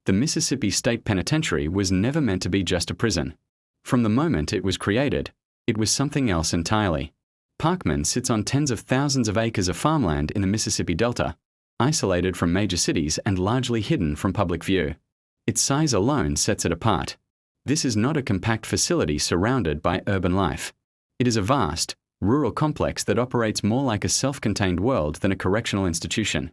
The Mississippi State Penitentiary was never meant to be just a prison. From the moment it was created, it was something else entirely. Parchman sits on tens of thousands of acres of farmland in the Mississippi Delta, isolated from major cities and largely hidden from public view. Its size alone sets it apart. This is not a compact facility surrounded by urban life. It is a vast, rural complex that operates more like a self-contained world than a correctional institution.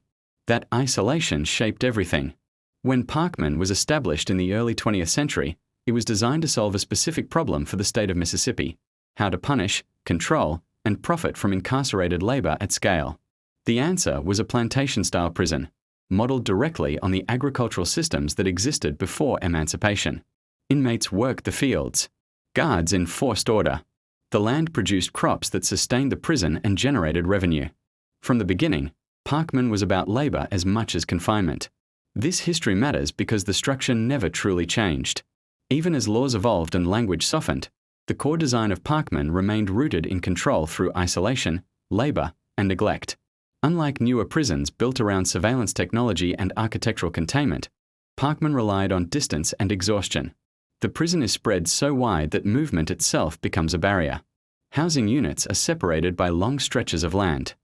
That isolation shaped everything. When Parchman was established in the early 20th century, it was designed to solve a specific problem for the state of Mississippi: how to punish, control, and profit from incarcerated labor at scale. The answer was a plantation-style prison, modeled directly on the agricultural systems that existed before emancipation. Inmates worked the fields. Guards enforced order. The land produced crops that sustained the prison and generated revenue. From the beginning, Parchman was about labor as much as confinement. This history matters because the structure never truly changed. Even as laws evolved and language softened, the core design of Parchman remained rooted in control through isolation, labor, and neglect. Unlike newer prisons built around surveillance technology and architectural containment, Parchman relied on distance and exhaustion. The prison is spread so wide that movement itself becomes a barrier. Housing units are separated by long stretches of land.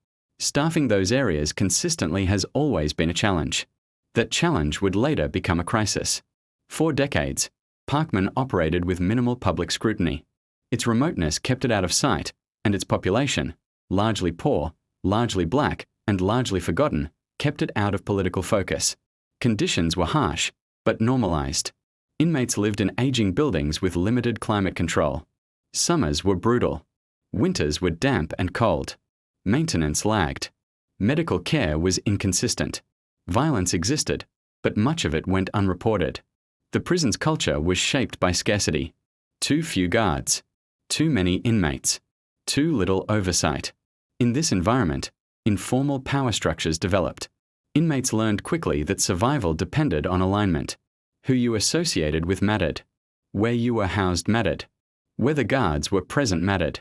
Staffing those areas consistently has always been a challenge. That challenge would later become a crisis. For decades, Parchman operated with minimal public scrutiny. Its remoteness kept it out of sight, and its population, largely poor, largely black, and largely forgotten, kept it out of political focus. Conditions were harsh, but normalized. Inmates lived in aging buildings with limited climate control. Summers were brutal. Winters were damp and cold. Maintenance lagged. Medical care was inconsistent. Violence existed, but much of it went unreported. The prison's culture was shaped by scarcity. Too few guards. Too many inmates. Too little oversight. In this environment, informal power structures developed. Inmates learned quickly that survival depended on alignment. Who you associated with mattered. Where you were housed mattered. Whether guards were present mattered.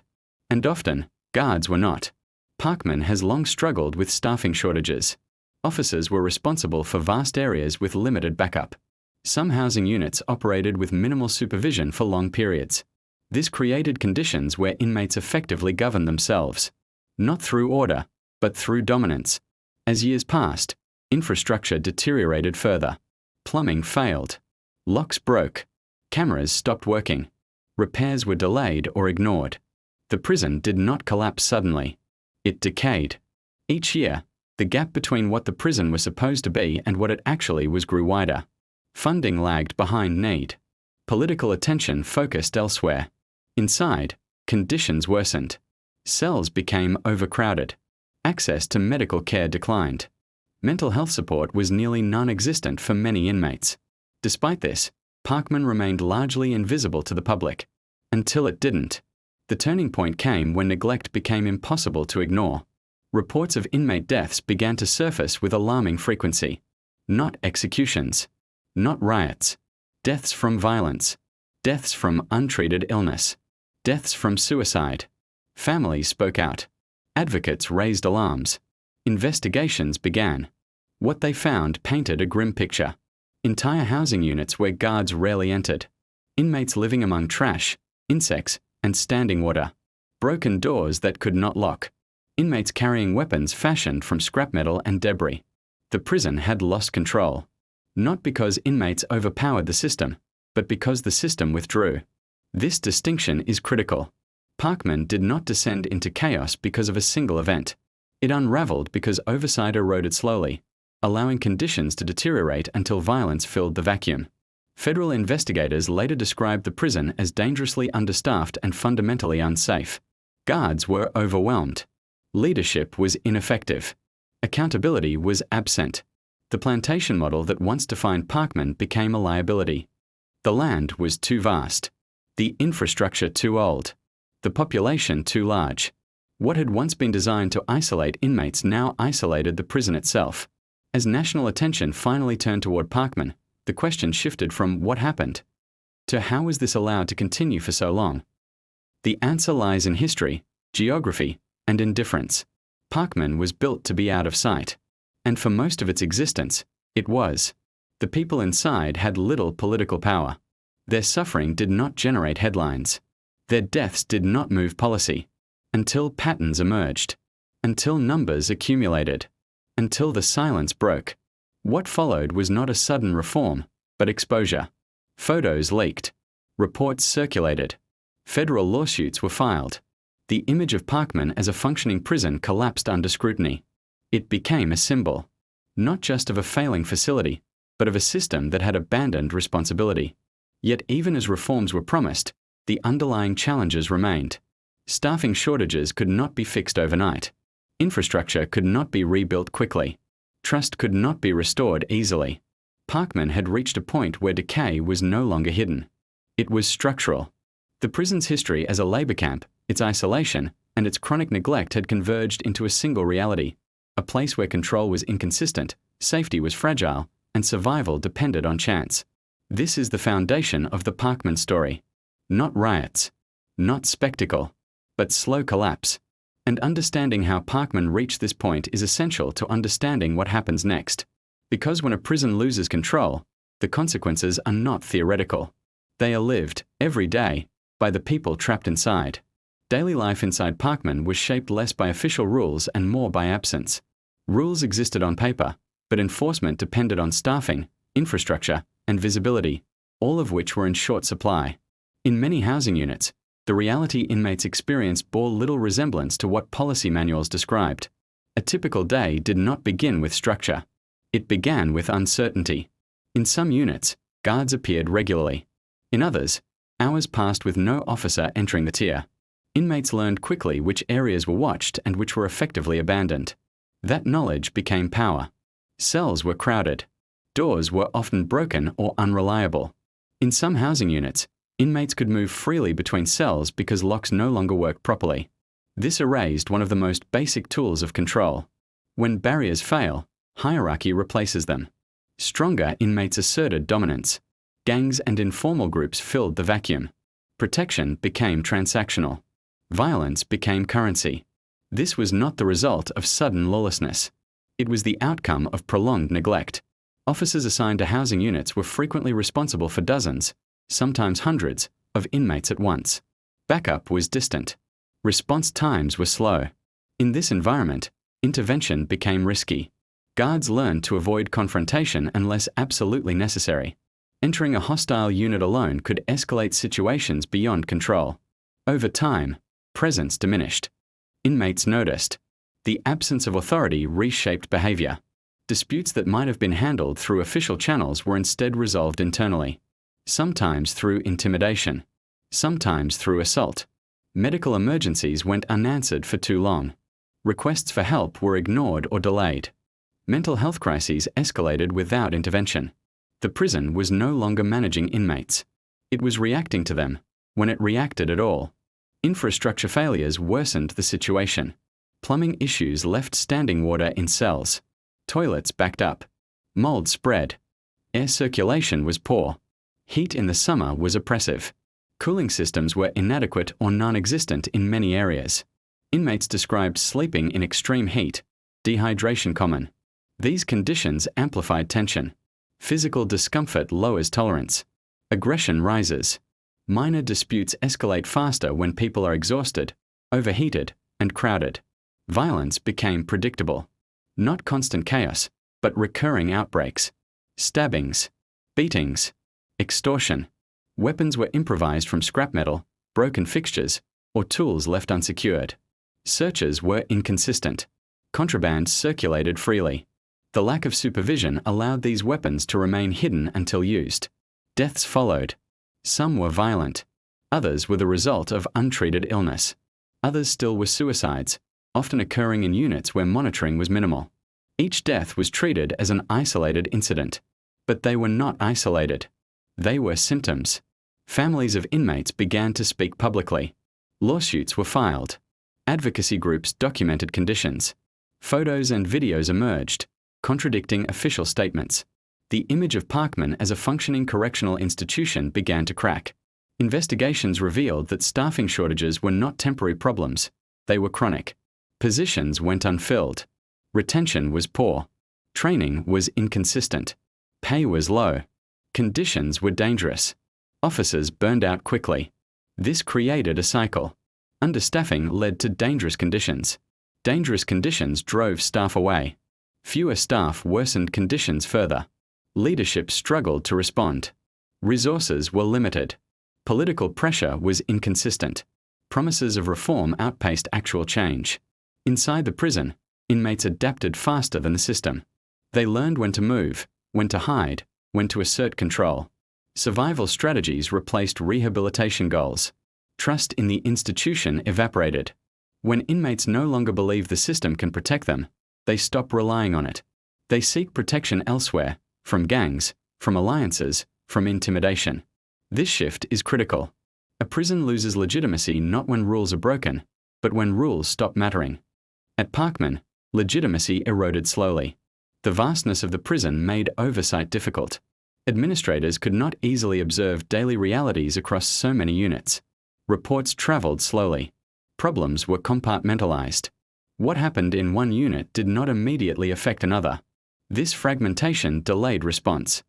And often, guards were not. Parchman has long struggled with staffing shortages. Officers were responsible for vast areas with limited backup. Some housing units operated with minimal supervision for long periods. This created conditions where inmates effectively governed themselves. Not through order, but through dominance. As years passed, infrastructure deteriorated further. Plumbing failed. Locks broke. Cameras stopped working. Repairs were delayed or ignored. The prison did not collapse suddenly. It decayed. Each year, the gap between what the prison was supposed to be and what it actually was grew wider. Funding lagged behind need. Political attention focused elsewhere. Inside, conditions worsened. Cells became overcrowded. Access to medical care declined. Mental health support was nearly non-existent for many inmates. Despite this, Parchman remained largely invisible to the public. Until it didn't. The turning point came when neglect became impossible to ignore. Reports of inmate deaths began to surface with alarming frequency. Not executions. Not riots. Deaths from violence. Deaths from untreated illness. Deaths from suicide. Families spoke out. Advocates raised alarms. Investigations began. What they found painted a grim picture. Entire housing units where guards rarely entered. Inmates living among trash, insects, and standing water. Broken doors that could not lock. Inmates carrying weapons fashioned from scrap metal and debris. The prison had lost control. Not because inmates overpowered the system, but because the system withdrew. This distinction is critical. Parchman did not descend into chaos because of a single event. It unraveled because oversight eroded slowly, allowing conditions to deteriorate until violence filled the vacuum. Federal investigators later described the prison as dangerously understaffed and fundamentally unsafe. Guards were overwhelmed. Leadership was ineffective. Accountability was absent. The plantation model that once defined Parchman became a liability. The land was too vast. The infrastructure too old. The population too large. What had once been designed to isolate inmates now isolated the prison itself. As national attention finally turned toward Parchman, the question shifted from what happened to how was this allowed to continue for so long? The answer lies in history, geography, and indifference. Parchman was built to be out of sight. And for most of its existence, it was. The people inside had little political power. Their suffering did not generate headlines. Their deaths did not move policy. Until patterns emerged. Until numbers accumulated. Until the silence broke. What followed was not a sudden reform, but exposure. Photos leaked. Reports circulated. Federal lawsuits were filed. The image of Parchman as a functioning prison collapsed under scrutiny. It became a symbol, not just of a failing facility, but of a system that had abandoned responsibility. Yet even as reforms were promised, the underlying challenges remained. Staffing shortages could not be fixed overnight. Infrastructure could not be rebuilt quickly. Trust could not be restored easily. Parchman had reached a point where decay was no longer hidden. It was structural. The prison's history as a labor camp, its isolation, and its chronic neglect had converged into a single reality, a place where control was inconsistent, safety was fragile, and survival depended on chance. This is the foundation of the Parchman story. Not riots, not spectacle, but slow collapse. And understanding how Parchman reached this point is essential to understanding what happens next. Because when a prison loses control, the consequences are not theoretical. They are lived, every day, by the people trapped inside. Daily life inside Parchman was shaped less by official rules and more by absence. Rules existed on paper, but enforcement depended on staffing, infrastructure, and visibility, all of which were in short supply. In many housing units, the reality inmates experienced bore little resemblance to what policy manuals described. A typical day did not begin with structure. It began with uncertainty. In some units, guards appeared regularly. In others, hours passed with no officer entering the tier. Inmates learned quickly which areas were watched and which were effectively abandoned. That knowledge became power. Cells were crowded. Doors were often broken or unreliable. In some housing units, inmates could move freely between cells because locks no longer worked properly. This erased one of the most basic tools of control. When barriers fail, hierarchy replaces them. Stronger inmates asserted dominance. Gangs and informal groups filled the vacuum. Protection became transactional. Violence became currency. This was not the result of sudden lawlessness. It was the outcome of prolonged neglect. Officers assigned to housing units were frequently responsible for dozens, sometimes hundreds, of inmates at once. Backup was distant. Response times were slow. In this environment, intervention became risky. Guards learned to avoid confrontation unless absolutely necessary. Entering a hostile unit alone could escalate situations beyond control. Over time, presence diminished. Inmates noticed. The absence of authority reshaped behavior. Disputes that might have been handled through official channels were instead resolved internally. Sometimes through intimidation. Sometimes through assault. Medical emergencies went unanswered for too long. Requests for help were ignored or delayed. Mental health crises escalated without intervention. The prison was no longer managing inmates. It was reacting to them, when it reacted at all. Infrastructure failures worsened the situation. Plumbing issues left standing water in cells. Toilets backed up. Mold spread. Air circulation was poor. Heat in the summer was oppressive. Cooling systems were inadequate or non-existent in many areas. Inmates described sleeping in extreme heat, dehydration common. These conditions amplified tension. Physical discomfort lowers tolerance. Aggression rises. Minor disputes escalate faster when people are exhausted, overheated, and crowded. Violence became predictable. Not constant chaos, but recurring outbreaks. Stabbings, beatings, extortion. Weapons were improvised from scrap metal, broken fixtures, or tools left unsecured. Searches were inconsistent. Contraband circulated freely. The lack of supervision allowed these weapons to remain hidden until used. Deaths followed. Some were violent. Others were the result of untreated illness. Others still were suicides, often occurring in units where monitoring was minimal. Each death was treated as an isolated incident. But they were not isolated. They were symptoms. Families of inmates began to speak publicly. Lawsuits were filed. Advocacy groups documented conditions. Photos and videos emerged, contradicting official statements. The image of Parchman as a functioning correctional institution began to crack. Investigations revealed that staffing shortages were not temporary problems. They were chronic. Positions went unfilled. Retention was poor. Training was inconsistent. Pay was low. Conditions were dangerous. Officers burned out quickly. This created a cycle. Understaffing led to dangerous conditions. Dangerous conditions drove staff away. Fewer staff worsened conditions further. Leadership struggled to respond. Resources were limited. Political pressure was inconsistent. Promises of reform outpaced actual change. Inside the prison, inmates adapted faster than the system. They learned when to move, when to hide, when to assert control. Survival strategies replaced rehabilitation goals. Trust in the institution evaporated. When inmates no longer believe the system can protect them, they stop relying on it. They seek protection elsewhere, from gangs, from alliances, from intimidation. This shift is critical. A prison loses legitimacy not when rules are broken, but when rules stop mattering. At Parchman, legitimacy eroded slowly. The vastness of the prison made oversight difficult. Administrators could not easily observe daily realities across so many units. Reports traveled slowly. Problems were compartmentalized. What happened in one unit did not immediately affect another. This fragmentation delayed response.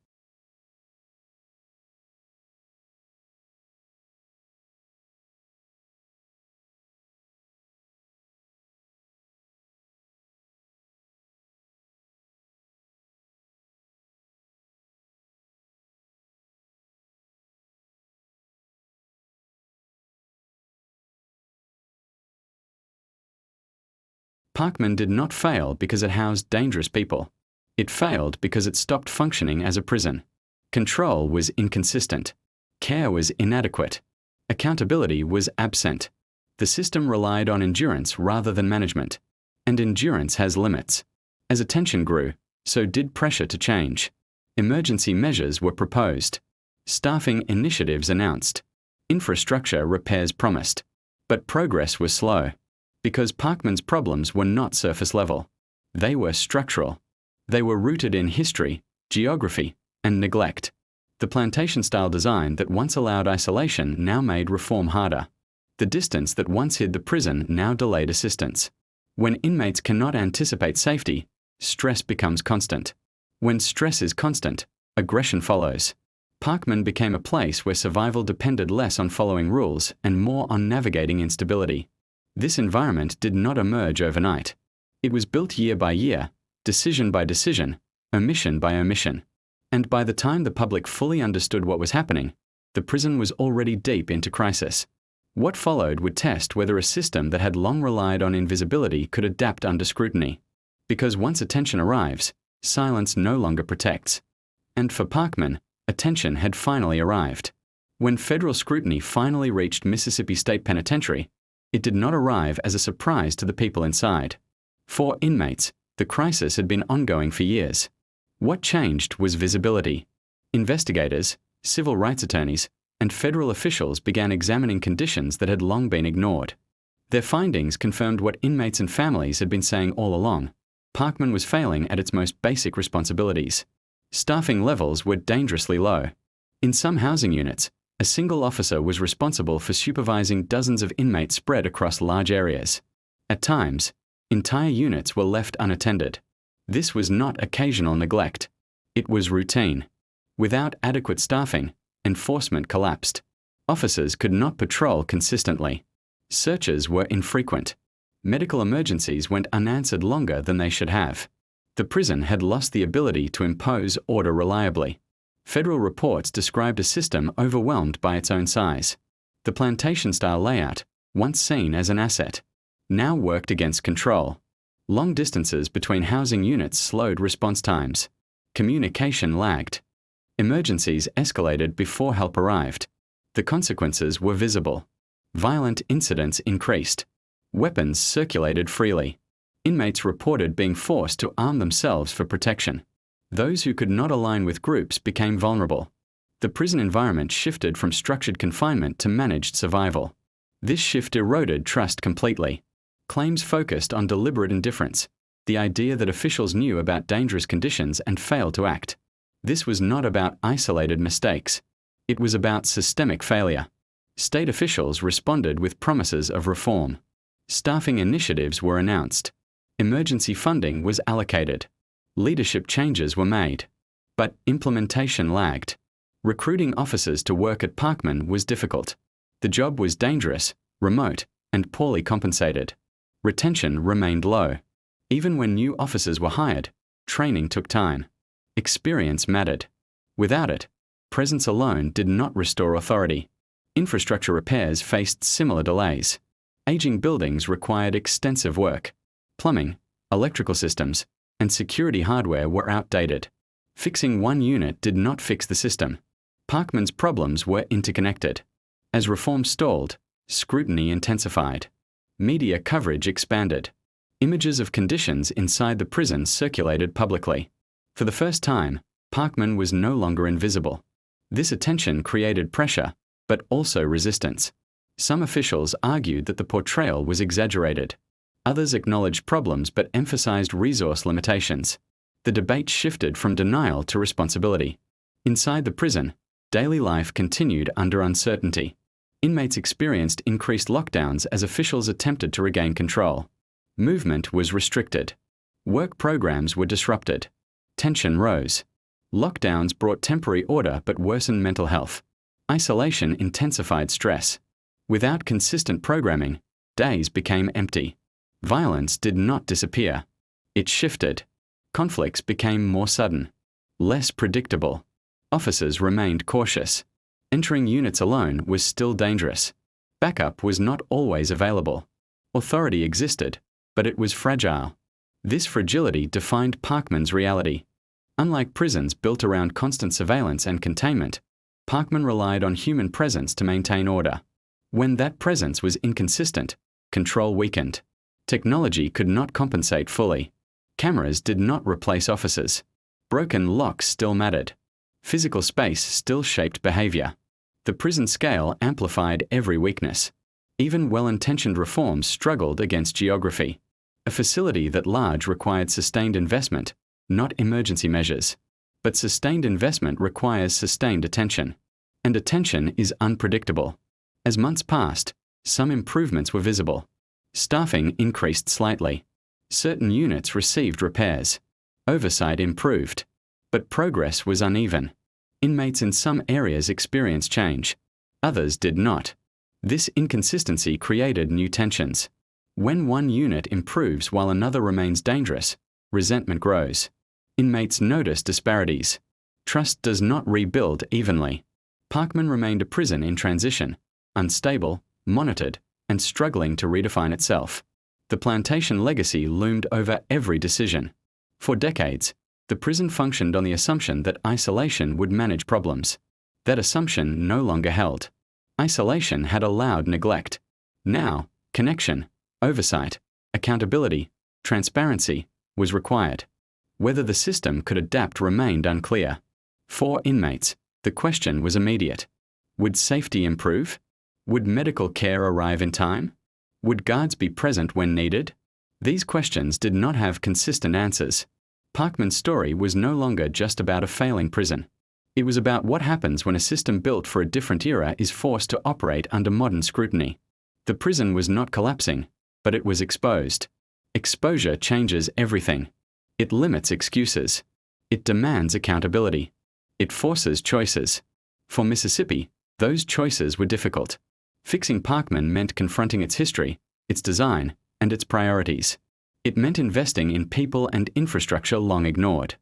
Parchman did not fail because it housed dangerous people. It failed because it stopped functioning as a prison. Control was inconsistent. Care was inadequate. Accountability was absent. The system relied on endurance rather than management. And endurance has limits. As attention grew, so did pressure to change. Emergency measures were proposed. Staffing initiatives announced. Infrastructure repairs promised. But progress was slow. Because Parchman's problems were not surface level. They were structural. They were rooted in history, geography, and neglect. The plantation-style design that once allowed isolation now made reform harder. The distance that once hid the prison now delayed assistance. When inmates cannot anticipate safety, stress becomes constant. When stress is constant, aggression follows. Parchman became a place where survival depended less on following rules and more on navigating instability. This environment did not emerge overnight. It was built year by year, decision by decision, omission by omission. And by the time the public fully understood what was happening, the prison was already deep into crisis. What followed would test whether a system that had long relied on invisibility could adapt under scrutiny. Because once attention arrives, silence no longer protects. And for Parchman, attention had finally arrived. When federal scrutiny finally reached Mississippi State Penitentiary, it did not arrive as a surprise to the people inside. For inmates, the crisis had been ongoing for years. What changed was visibility. Investigators, civil rights attorneys, and federal officials began examining conditions that had long been ignored. Their findings confirmed what inmates and families had been saying all along. Parchman was failing at its most basic responsibilities. Staffing levels were dangerously low. In some housing units, a single officer was responsible for supervising dozens of inmates spread across large areas. At times, entire units were left unattended. This was not occasional neglect. It was routine. Without adequate staffing, enforcement collapsed. Officers could not patrol consistently. Searches were infrequent. Medical emergencies went unanswered longer than they should have. The prison had lost the ability to impose order reliably. Federal reports described a system overwhelmed by its own size. The plantation-style layout, once seen as an asset, now worked against control. Long distances between housing units slowed response times. Communication lagged. Emergencies escalated before help arrived. The consequences were visible. Violent incidents increased. Weapons circulated freely. Inmates reported being forced to arm themselves for protection. Those who could not align with groups became vulnerable. The prison environment shifted from structured confinement to managed survival. This shift eroded trust completely. Claims focused on deliberate indifference, the idea that officials knew about dangerous conditions and failed to act. This was not about isolated mistakes. It was about systemic failure. State officials responded with promises of reform. Staffing initiatives were announced. Emergency funding was allocated. Leadership changes were made. But implementation lagged. Recruiting officers to work at Parchman was difficult. The job was dangerous, remote, and poorly compensated. Retention remained low. Even when new officers were hired, training took time. Experience mattered. Without it, presence alone did not restore authority. Infrastructure repairs faced similar delays. Aging buildings required extensive work. Plumbing, electrical systems, and security hardware were outdated. Fixing one unit did not fix the system. Parchman's problems were interconnected. As reform stalled, scrutiny intensified. Media coverage expanded. Images of conditions inside the prison circulated publicly. For the first time, Parchman was no longer invisible. This attention created pressure, but also resistance. Some officials argued that the portrayal was exaggerated. Others acknowledged problems but emphasized resource limitations. The debate shifted from denial to responsibility. Inside the prison, daily life continued under uncertainty. Inmates experienced increased lockdowns as officials attempted to regain control. Movement was restricted. Work programs were disrupted. Tension rose. Lockdowns brought temporary order but worsened mental health. Isolation intensified stress. Without consistent programming, days became empty. Violence did not disappear. It shifted. Conflicts became more sudden, less predictable. Officers remained cautious. Entering units alone was still dangerous. Backup was not always available. Authority existed, but it was fragile. This fragility defined Parchman's reality. Unlike prisons built around constant surveillance and containment, Parchman relied on human presence to maintain order. When that presence was inconsistent, control weakened. Technology could not compensate fully. Cameras did not replace officers. Broken locks still mattered. Physical space still shaped behavior. The prison scale amplified every weakness. Even well-intentioned reforms struggled against geography. A facility that large required sustained investment, not emergency measures. But sustained investment requires sustained attention. And attention is unpredictable. As months passed, some improvements were visible. Staffing increased slightly. Certain units received repairs. Oversight improved. But progress was uneven. Inmates in some areas experienced change. Others did not. This inconsistency created new tensions. When one unit improves while another remains dangerous, resentment grows. Inmates notice disparities. Trust does not rebuild evenly. Parchman remained a prison in transition, unstable, monitored, and struggling to redefine itself. The plantation legacy loomed over every decision. For decades, the prison functioned on the assumption that isolation would manage problems. That assumption no longer held. Isolation had allowed neglect. Now, connection, oversight, accountability, transparency was required. Whether the system could adapt remained unclear. For inmates, the question was immediate. Would safety improve? Would medical care arrive in time? Would guards be present when needed? These questions did not have consistent answers. Parchman's story was no longer just about a failing prison. It was about what happens when a system built for a different era is forced to operate under modern scrutiny. The prison was not collapsing, but it was exposed. Exposure changes everything. It limits excuses. It demands accountability. It forces choices. For Mississippi, those choices were difficult. Fixing Parchman meant confronting its history, its design, and its priorities. It meant investing in people and infrastructure long ignored.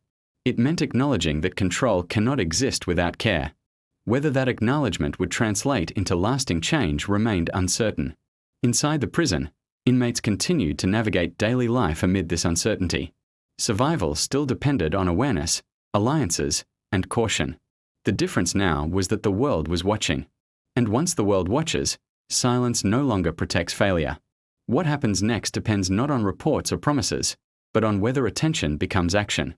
It meant acknowledging that control cannot exist without care. Whether that acknowledgement would translate into lasting change remained uncertain. Inside the prison, inmates continued to navigate daily life amid this uncertainty. Survival still depended on awareness, alliances, and caution. The difference now was that the world was watching. And once the world watches, silence no longer protects failure. What happens next depends not on reports or promises, but on whether attention becomes action.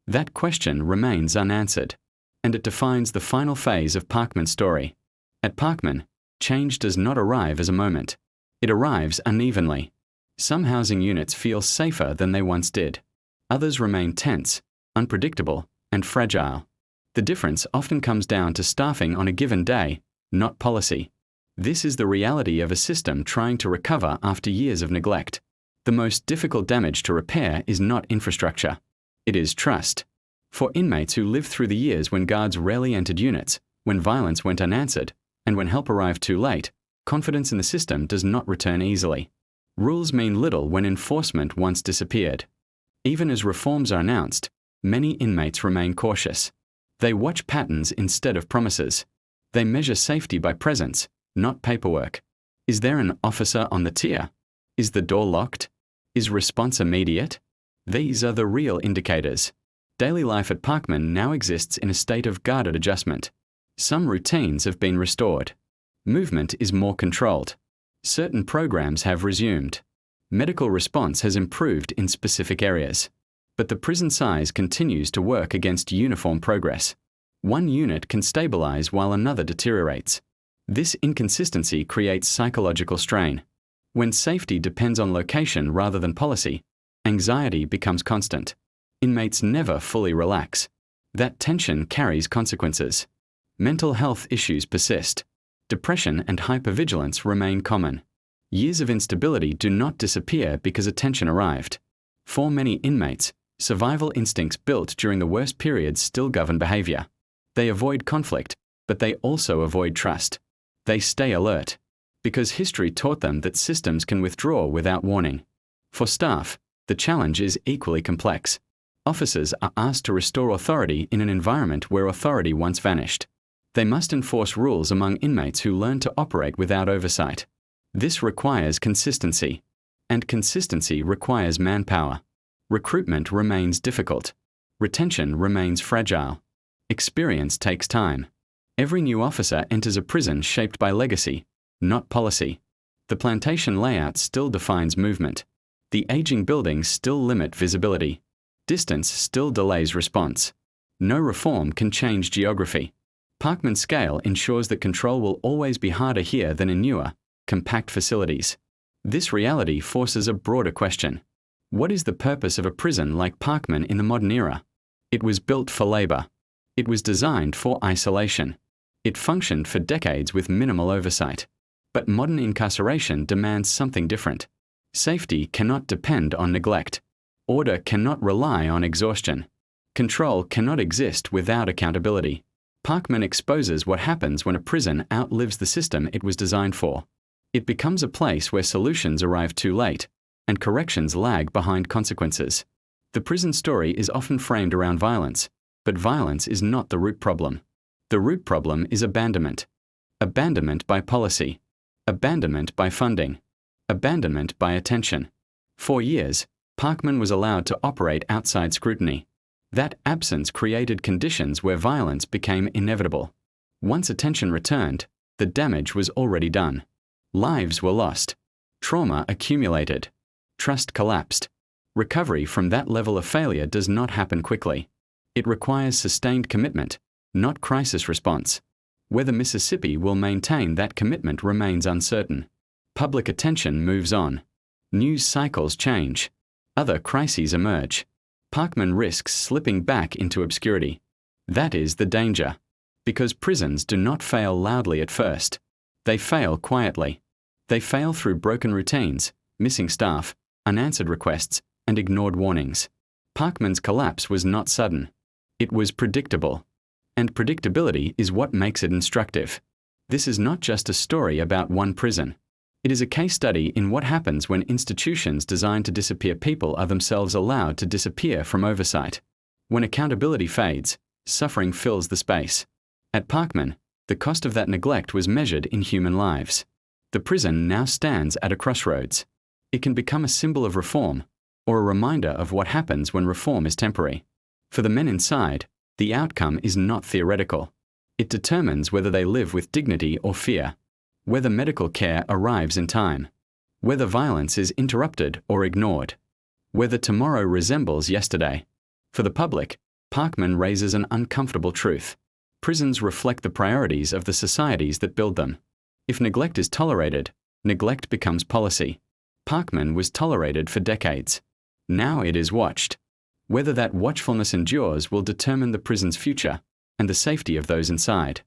That question remains unanswered, and it defines the final phase of Parchman's story. At Parchman, change does not arrive as a moment. It arrives unevenly. Some housing units feel safer than they once did. Others remain tense, unpredictable, and fragile. The difference often comes down to staffing on a given day, not policy. This is the reality of a system trying to recover after years of neglect. The most difficult damage to repair is not infrastructure. It is trust. For inmates who lived through the years when guards rarely entered units, when violence went unanswered, and when help arrived too late, confidence in the system does not return easily. Rules mean little when enforcement once disappeared. Even as reforms are announced, many inmates remain cautious. They watch patterns instead of promises. They measure safety by presence, not paperwork. Is there an officer on the tier? Is the door locked? Is response immediate? These are the real indicators. Daily life at Parchman now exists in a state of guarded adjustment. Some routines have been restored. Movement is more controlled. Certain programs have resumed. Medical response has improved in specific areas. But the prison size continues to work against uniform progress. One unit can stabilize while another deteriorates. This inconsistency creates psychological strain. When safety depends on location rather than policy, anxiety becomes constant. Inmates never fully relax. That tension carries consequences. Mental health issues persist. Depression and hypervigilance remain common. Years of instability do not disappear because attention arrived. For many inmates, survival instincts built during the worst periods still govern behavior. They avoid conflict, but they also avoid trust. They stay alert, because history taught them that systems can withdraw without warning. For staff, the challenge is equally complex. Officers are asked to restore authority in an environment where authority once vanished. They must enforce rules among inmates who learn to operate without oversight. This requires consistency, and consistency requires manpower. Recruitment remains difficult. Retention remains fragile. Experience takes time. Every new officer enters a prison shaped by legacy, not policy. The plantation layout still defines movement. The aging buildings still limit visibility. Distance still delays response. No reform can change geography. Parchman's scale ensures that control will always be harder here than in newer, compact facilities. This reality forces a broader question. What is the purpose of a prison like Parchman in the modern era? It was built for labor. It was designed for isolation. It functioned for decades with minimal oversight. But modern incarceration demands something different. Safety cannot depend on neglect. Order cannot rely on exhaustion. Control cannot exist without accountability. Parchman exposes what happens when a prison outlives the system it was designed for. It becomes a place where solutions arrive too late, and corrections lag behind consequences. The prison story is often framed around violence, but violence is not the root problem. The root problem is abandonment. Abandonment by policy. Abandonment by funding. Abandonment by attention. For years, Parchman was allowed to operate outside scrutiny. That absence created conditions where violence became inevitable. Once attention returned, the damage was already done. Lives were lost. Trauma accumulated. Trust collapsed. Recovery from that level of failure does not happen quickly. It requires sustained commitment, not crisis response. Whether Mississippi will maintain that commitment remains uncertain. Public attention moves on. News cycles change. Other crises emerge. Parchman risks slipping back into obscurity. That is the danger. Because prisons do not fail loudly at first. They fail quietly. They fail through broken routines, missing staff, unanswered requests, and ignored warnings. Parchman's collapse was not sudden. It was predictable. And predictability is what makes it instructive. This is not just a story about one prison. It is a case study in what happens when institutions designed to disappear people are themselves allowed to disappear from oversight. When accountability fades, suffering fills the space. At Parchman, the cost of that neglect was measured in human lives. The prison now stands at a crossroads. It can become a symbol of reform, or a reminder of what happens when reform is temporary. For the men inside, the outcome is not theoretical. It determines whether they live with dignity or fear, whether medical care arrives in time, whether violence is interrupted or ignored, whether tomorrow resembles yesterday. For the public, Parchman raises an uncomfortable truth. Prisons reflect the priorities of the societies that build them. If neglect is tolerated, neglect becomes policy. Parchman was tolerated for decades. Now it is watched. Whether that watchfulness endures will determine the prison's future and the safety of those inside.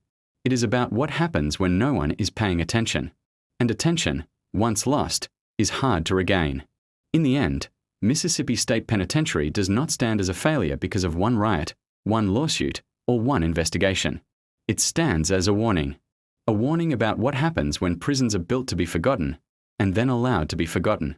It is about what happens when no one is paying attention. And attention, once lost, is hard to regain. In the end, Mississippi State Penitentiary does not stand as a failure because of one riot one lawsuit, or one investigation. It stands as a warning about what happens when prisons are built to be forgotten and then allowed to be forgotten.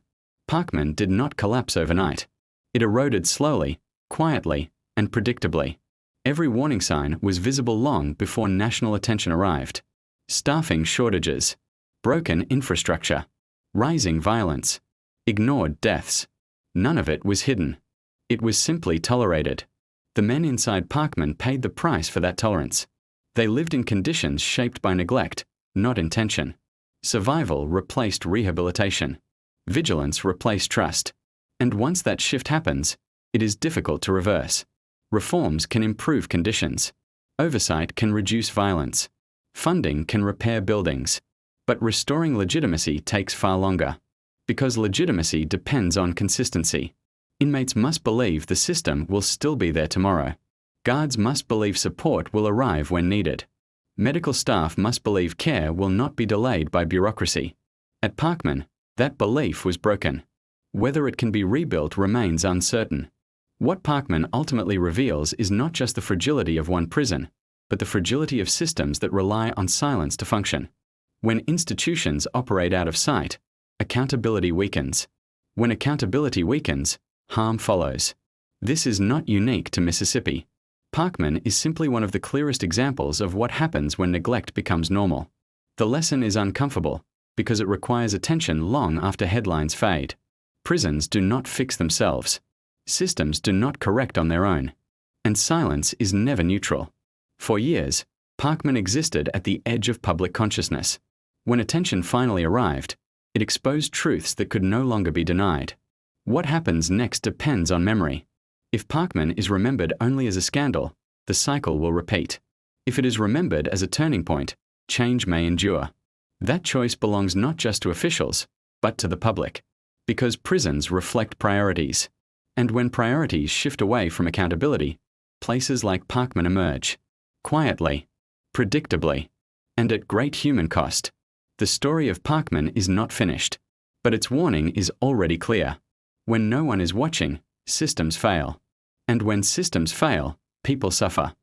Parchman did not collapse overnight. It eroded slowly, quietly, and predictably. Every warning sign was visible long before national attention arrived. Staffing shortages, broken infrastructure, rising violence, ignored deaths. None of it was hidden. It was simply tolerated. The men inside Parchman paid the price for that tolerance. They lived in conditions shaped by neglect, not intention. Survival replaced rehabilitation. Vigilance replaced trust. And once that shift happens, it is difficult to reverse. Reforms can improve conditions. Oversight can reduce violence. Funding can repair buildings. But restoring legitimacy takes far longer. Because legitimacy depends on consistency. Inmates must believe the system will still be there tomorrow. Guards must believe support will arrive when needed. Medical staff must believe care will not be delayed by bureaucracy. At Parchman, that belief was broken. Whether it can be rebuilt remains uncertain. What Parchman ultimately reveals is not just the fragility of one prison, but the fragility of systems that rely on silence to function. When institutions operate out of sight, accountability weakens. When accountability weakens, harm follows. This is not unique to Mississippi. Parchman is simply one of the clearest examples of what happens when neglect becomes normal. The lesson is uncomfortable because it requires attention long after headlines fade. Prisons do not fix themselves. Systems do not correct on their own. And silence is never neutral. For years, Parchman existed at the edge of public consciousness. When attention finally arrived, it exposed truths that could no longer be denied. What happens next depends on memory. If Parchman is remembered only as a scandal, the cycle will repeat. If it is remembered as a turning point, change may endure. That choice belongs not just to officials, but to the public. Because prisons reflect priorities. And when priorities shift away from accountability, places like Parchman emerge. Quietly, predictably, and at great human cost. The story of Parchman is not finished, but its warning is already clear. When no one is watching, systems fail. And when systems fail, people suffer.